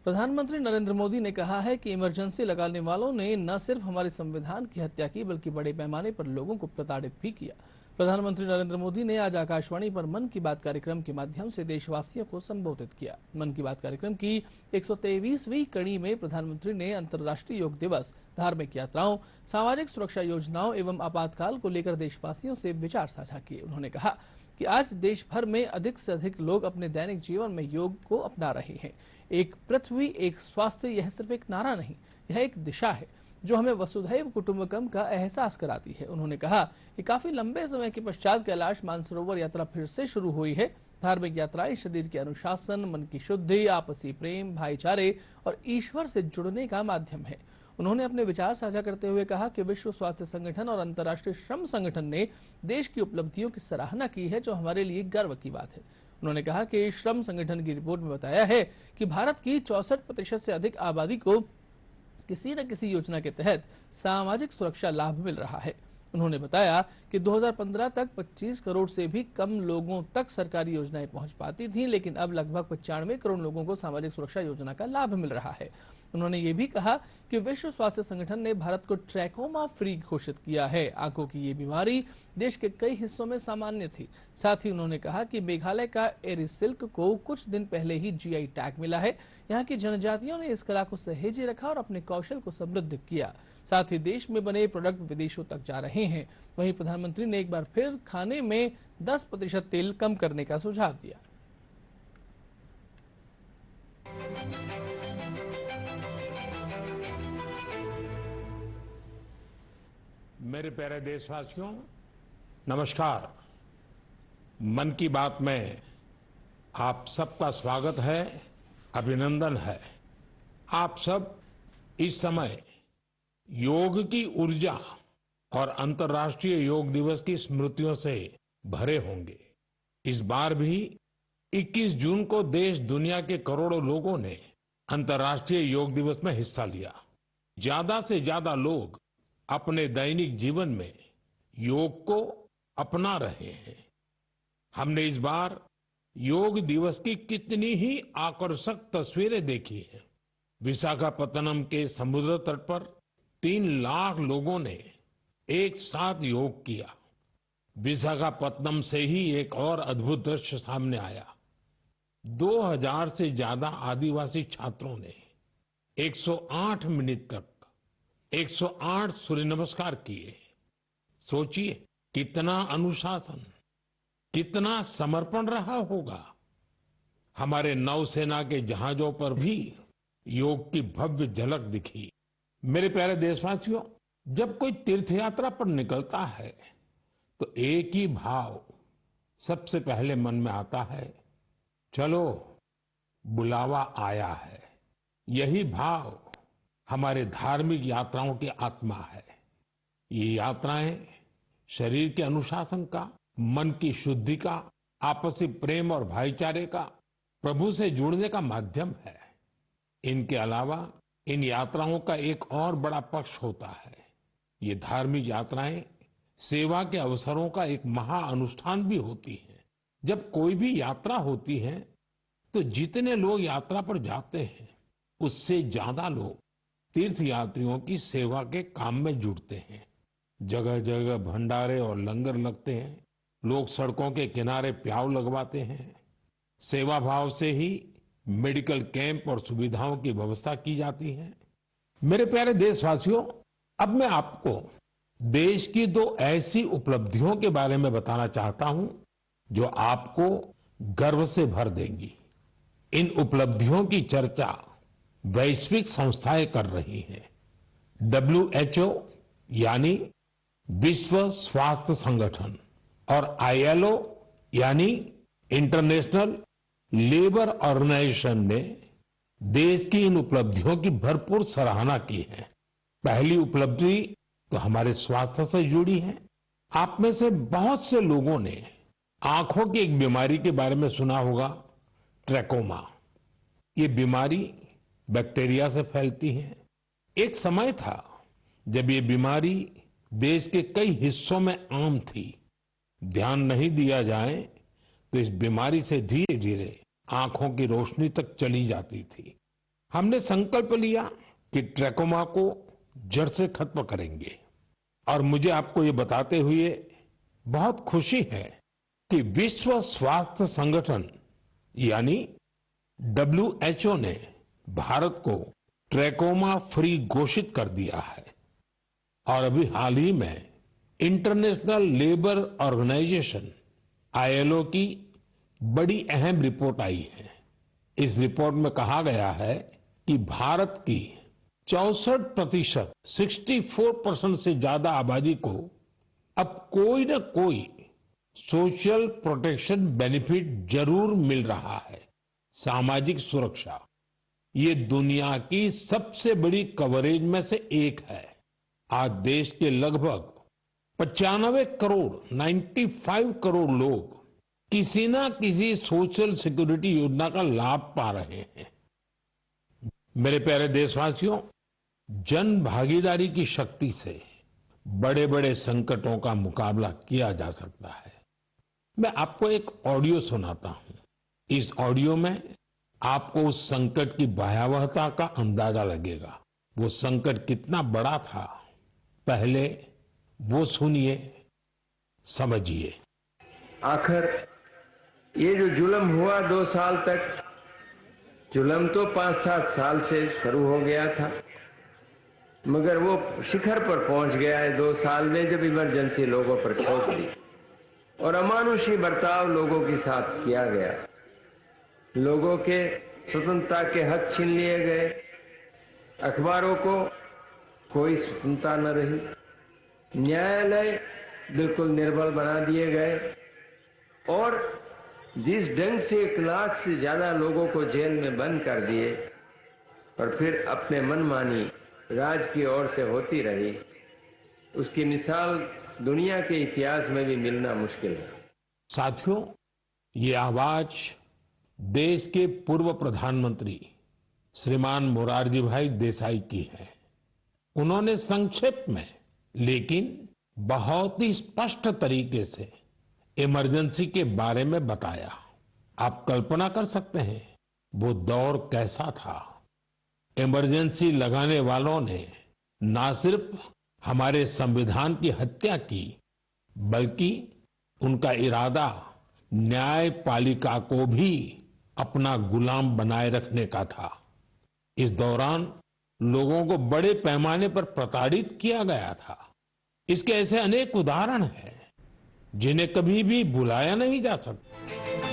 प्रधानमंत्री नरेंद्र मोदी ने कहा है कि इमरजेंसी लगाने वालों ने न सिर्फ हमारे संविधान की हत्या की बल्कि बड़े पैमाने पर लोगों को प्रताड़ित भी किया। प्रधानमंत्री नरेंद्र मोदी ने आज आकाशवाणी पर मन की बात कार्यक्रम के माध्यम से देशवासियों को संबोधित किया। मन की बात कार्यक्रम की 123वीं कड़ी में प्रधानमंत्री ने अंतर्राष्ट्रीय योग दिवस, धार्मिक यात्राओं, सामाजिक सुरक्षा योजनाओं एवं आपातकाल को लेकर देशवासियों से विचार साझा किए। उन्होंने कहा कि आज देश भर में अधिक से अधिक लोग अपने दैनिक जीवन में योग को अपना रहे हैं। एक पृथ्वी एक स्वास्थ्य, यह सिर्फ एक नारा नहीं, यह एक दिशा है जो हमें वसुधैव कुटुंबकम का एहसास कराती है। उन्होंने कहा कि काफी लंबे समय के पश्चात कैलाश मानसरोवर यात्रा फिर से शुरू हुई है। धार्मिक यात्राएं शरीर के अनुशासन, मन की शुद्धि, आपसी प्रेम, भाईचारे और ईश्वर से जुड़ने का माध्यम है। उन्होंने अपने विचार साझा करते हुए कहा कि विश्व स्वास्थ्य संगठन और अंतर्राष्ट्रीय श्रम संगठन ने देश की उपलब्धियों की सराहना की है, जो हमारे लिए गर्व की बात है। उन्होंने कहा कि श्रम संगठन की रिपोर्ट में बताया है कि भारत की 64% से अधिक आबादी को किसी न किसी योजना के तहत सामाजिक सुरक्षा लाभ मिल रहा है। उन्होंने बताया कि 2015 तक 25 करोड़ से भी कम लोगों तक सरकारी योजनाएं पहुंच पाती थीं, लेकिन अब लगभग 95 करोड़ लोगों को सामाजिक सुरक्षा योजना का लाभ मिल रहा है। उन्होंने ये भी कहा कि विश्व स्वास्थ्य संगठन ने भारत को ट्रैकोमा फ्री घोषित किया है। आंखों की ये बीमारी देश के कई हिस्सों में सामान्य थी। साथ ही उन्होंने कहा कि मेघालय का एरिसिल्क को कुछ दिन पहले ही जीआई टैग मिला है। यहाँ की जनजातियों ने इस कला को सहेजे रखा और अपने कौशल को समृद्ध किया। साथ ही देश में बने प्रोडक्ट विदेशों तक जा रहे हैं। वहीं प्रधानमंत्री ने एक बार फिर खाने में 10% तेल कम करने का सुझाव दिया। मेरे प्यारे देशवासियों, नमस्कार। मन की बात में आप सबका स्वागत है, अभिनंदन है। आप सब इस समय योग की ऊर्जा और अंतर्राष्ट्रीय योग दिवस की स्मृतियों से भरे होंगे। इस बार भी 21 जून को देश दुनिया के करोड़ों लोगों ने अंतर्राष्ट्रीय योग दिवस में हिस्सा लिया। ज्यादा से ज्यादा लोग अपने दैनिक जीवन में योग को अपना रहे हैं। हमने इस बार योग दिवस की कितनी ही आकर्षक तस्वीरें देखी हैं। विशाखापत्तनम के समुद्र तट पर 3 लाख लोगों ने एक साथ योग किया। विशाखापत्तनम से ही एक और अद्भुत दृश्य सामने आया। 2000 से ज्यादा आदिवासी छात्रों ने 108 मिनट तक 108 सूर्य नमस्कार किए। सोचिए कितना अनुशासन, कितना समर्पण रहा होगा। हमारे नौसेना के जहाजों पर भी योग की भव्य झलक दिखी। मेरे प्यारे देशवासियों, जब कोई तीर्थ यात्रा पर निकलता है तो एक ही भाव सबसे पहले मन में आता है, चलो बुलावा आया है। यही भाव हमारे धार्मिक यात्राओं की आत्मा है। ये यात्राएं शरीर के अनुशासन का, मन की शुद्धि का, आपसी प्रेम और भाईचारे का, प्रभु से जुड़ने का माध्यम है। इनके अलावा इन यात्राओं का एक और बड़ा पक्ष होता है। ये धार्मिक यात्राएं सेवा के अवसरों का एक महाअनुष्ठान भी होती हैं। जब कोई भी यात्रा होती है तो जितने लोग यात्रा पर जाते हैं उससे ज्यादा लोग तीर्थ यात्रियों की सेवा के काम में जुड़ते हैं। जगह जगह भंडारे और लंगर लगते हैं। लोग सड़कों के किनारे प्याऊ लगवाते हैं। सेवा भाव से ही मेडिकल कैंप और सुविधाओं की व्यवस्था की जाती है। मेरे प्यारे देशवासियों, अब मैं आपको देश की 2 ऐसी उपलब्धियों के बारे में बताना चाहता हूं जो आपको गर्व से भर देंगी। इन उपलब्धियों की चर्चा वैश्विक संस्थाएं कर रही हैं। WHO यानी विश्व स्वास्थ्य संगठन और ILO यानी इंटरनेशनल लेबर ऑर्गेनाइजेशन ने देश की इन उपलब्धियों की भरपूर सराहना की है। पहली उपलब्धि तो हमारे स्वास्थ्य से जुड़ी है। आप में से बहुत से लोगों ने आंखों की एक बीमारी के बारे में सुना होगा, ट्रैकोमा। ये बीमारी बैक्टीरिया से फैलती है। एक समय था जब ये बीमारी देश के कई हिस्सों में आम थी। ध्यान नहीं दिया जाए तो इस बीमारी से धीरे धीरे आंखों की रोशनी तक चली जाती थी। हमने संकल्प लिया कि ट्रैकोमा को जड़ से खत्म करेंगे। और मुझे आपको ये बताते हुए बहुत खुशी है कि विश्व स्वास्थ्य संगठन यानी WHO ने भारत को ट्रैकोमा फ्री घोषित कर दिया है। और अभी हाल ही में इंटरनेशनल लेबर ऑर्गेनाइजेशन ILO की बड़ी अहम रिपोर्ट आई है। इस रिपोर्ट में कहा गया है कि भारत की 64%, 64% से ज्यादा आबादी को अब कोई न कोई सोशल प्रोटेक्शन बेनिफिट जरूर मिल रहा है। सामाजिक सुरक्षा ये दुनिया की सबसे बड़ी कवरेज में से एक है। आज देश के लगभग 95 करोड़ 95 करोड़ लोग किसी ना किसी सोशल सिक्योरिटी योजना का लाभ पा रहे हैं। मेरे प्यारे देशवासियों, जन भागीदारी की शक्ति से बड़े बड़े संकटों का मुकाबला किया जा सकता है। मैं आपको एक ऑडियो सुनाता हूं। इस ऑडियो में आपको उस संकट की भयावहता का अंदाजा लगेगा। वो संकट कितना बड़ा था, पहले वो सुनिए, समझिए। आखिर ये जो जुल्म हुआ 2 साल तक, जुल्म तो 5-7 साल से शुरू हो गया था, मगर वो शिखर पर पहुंच गया है 2 साल में, जब इमरजेंसी लोगों पर ठोक दी और अमानुषी बर्ताव लोगों के साथ किया गया। लोगों के स्वतंत्रता के हक छीन लिए गए, अखबारों को कोई स्वतंत्रता न रही, न्यायालय बिल्कुल निर्बल बना दिए गए और जिस ढंग से 1 लाख से ज्यादा लोगों को जेल में बंद कर दिए और फिर अपने मनमानी राज की ओर से होती रही, उसकी मिसाल दुनिया के इतिहास में भी मिलना मुश्किल है। साथियों, ये आवाज देश के पूर्व प्रधानमंत्री श्रीमान मोरारजी भाई देसाई की है। उन्होंने संक्षेप में लेकिन बहुत ही स्पष्ट तरीके से इमरजेंसी के बारे में बताया। आप कल्पना कर सकते हैं वो दौर कैसा था। इमरजेंसी लगाने वालों ने ना सिर्फ हमारे संविधान की हत्या की, बल्कि उनका इरादा न्यायपालिका को भी अपना गुलाम बनाए रखने का था। इस दौरान लोगों को बड़े पैमाने पर प्रताड़ित किया गया था। इसके ऐसे अनेक उदाहरण हैं जिन्हें कभी भी भुलाया नहीं जा सकता।